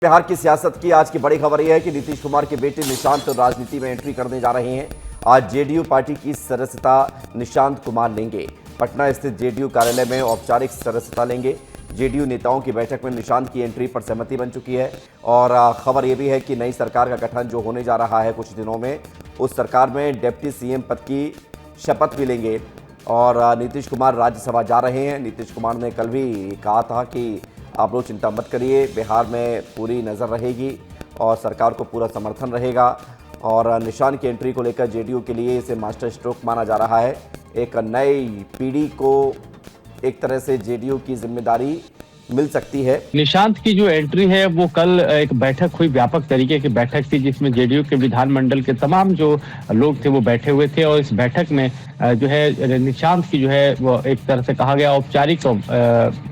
बिहार की सियासत की आज की बड़ी खबर यह है कि नीतीश कुमार के बेटे निशांत राजनीति में एंट्री करने जा रहे हैं। आज जेडीयू पार्टी की सदस्यता निशांत कुमार लेंगे। पटना स्थित जेडीयू कार्यालय में औपचारिक सदस्यता लेंगे। जेडीयू नेताओं की बैठक में निशांत की एंट्री पर सहमति बन चुकी है और खबर यह भी है कि नई सरकार का गठन जो होने जा रहा है कुछ दिनों में, उस सरकार में डिप्टी सीएम पद की शपथ भी लेंगे। और नीतीश कुमार राज्यसभा जा रहे हैं। नीतीश कुमार ने कल भी कहा था कि आप लोग चिंता मत करिए, बिहार में पूरी नज़र रहेगी और सरकार को पूरा समर्थन रहेगा। और निशांत की एंट्री को लेकर जेडीयू के लिए इसे मास्टर स्ट्रोक माना जा रहा है। एक नई पीढ़ी को एक तरह से जेडीयू की जिम्मेदारी मिल सकती है। निशांत की जो एंट्री है वो कल एक बैठक हुई, व्यापक तरीके की बैठक थी जिसमें जेडीयू के विधानमंडल के तमाम जो लोग थे वो बैठे हुए थे। और इस बैठक में जो है निशांत की जो है वो एक तरह से कहा गया औपचारिक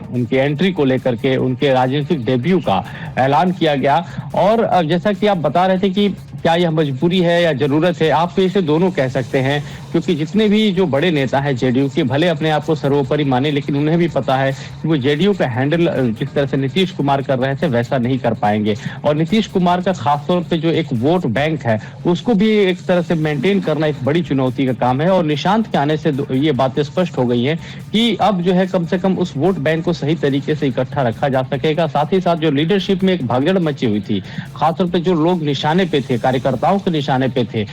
उनकी एंट्री को लेकर के उनके राजनीतिक डेब्यू का ऐलान किया गया। और जैसा कि आप बता रहे थे कि क्या यह मजबूरी है या जरूरत है, आप तो इसे दोनों कह सकते हैं, क्योंकि जितने भी जो बड़े नेता हैं जेडीयू के, भले अपने आप को सर्वोपरि माने, लेकिन उन्हें भी पता है कि वो जेडीयू का हैंडल जिस तरह से नीतीश कुमार कर रहे थे वैसा नहीं कर पाएंगे। और नीतीश कुमार का खासतौर पे जो एक वोट बैंक है उसको भी एक तरह से मेंटेन करना एक बड़ी चुनौती का काम है। और निशांत के आने से ये बातें स्पष्ट हो गई है कि अब जो है कम से कम उस वोट बैंक को सही तरीके से इकट्ठा रखा जा सकेगा। साथ ही साथ जो लीडरशिप में एक भागदौड़ मची हुई थी, खासतौर पर जो लोग निशाने पे थे, कार्यकर्ताओं के निशाने पे थे,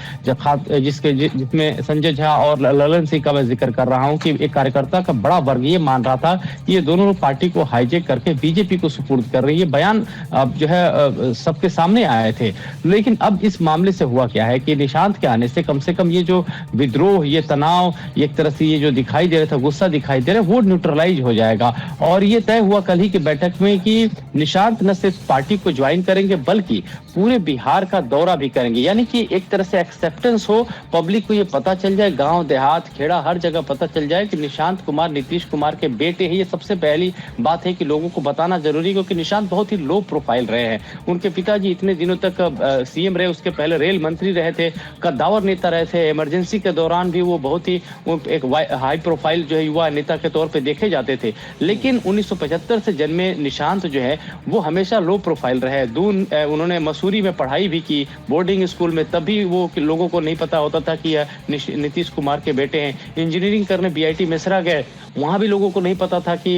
जिसमें संजय झा और ललन सिंह का मैं जिक्र कर रहा हूं कि एक कार्यकर्ता का बड़ा वर्ग ये मान रहा था कि ये दोनों पार्टी को हाईजैक करके बीजेपी को सुपुर्द कर रही है। बयान जो है सबके सामने आए थे। लेकिन अब इस मामले से हुआ क्या है कि निशांत के आने से कम ये जो विद्रोह, ये तनाव, एक तरह से ये जो दिखाई दे रहा था, गुस्सा दिखाई दे रहा है, वो न्यूट्रलाइज हो जाएगा। और ये तय हुआ कल ही की बैठक में कि निशांत न सिर्फ पार्टी को ज्वाइन करेंगे बल्कि पूरे बिहार का दौरा भी करेंगे। यानी कि एक तरह से एक्सेप्टेंस हो, पब्लिक को ये पता चल जाए, गांव देहात खेड़ा हर जगह पता चल जाए कि निशांत कुमार नीतीश कुमार के बेटे हैं। ये सबसे पहली बात है कि लोगों को बताना जरूरी है, क्योंकि निशांत बहुत ही लो प्रोफाइल रहे हैं। उनके पिताजी इतने दिनों तक सीएम रहे, उसके पहले रेल मंत्री रहे थे, कद्दावर नेता रहे थे। इमरजेंसी के दौरान भी वो बहुत ही एक हाई प्रोफाइल जो है युवा नेता के तौर पर देखे जाते थे। लेकिन 1975 से जन्मे निशांत जो है वो हमेशा लो प्रोफाइल रहे। उन्होंने मसूरी में पढ़ाई भी की, बोर्डिंग स्कूल में, तभी वो लोगों को नहीं पता होता था कि यह नीतीश कुमार के बेटे हैं। इंजीनियरिंग करने बीआईटी मिश्रा गए, वहां भी लोगों को नहीं पता था कि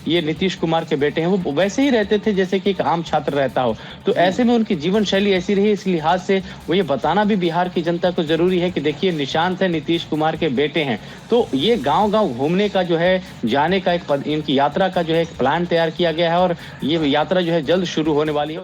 ये नीतीश कुमार के बेटे हैं। वो वैसे ही रहते थे जैसे कि एक आम छात्र रहता हो। तो ऐसे में उनकी जीवन शैली ऐसी रही, इस लिहाज से वो ये बताना भी बिहार की जनता को जरूरी है कि देखिए निशांत है, नीतीश कुमार के बेटे हैं। तो ये गांव-गांव घूमने का जो है, जाने का इनकी यात्रा का जो है एक प्लान तैयार किया गया है और ये यात्रा जो है जल्द शुरू होने वाली है।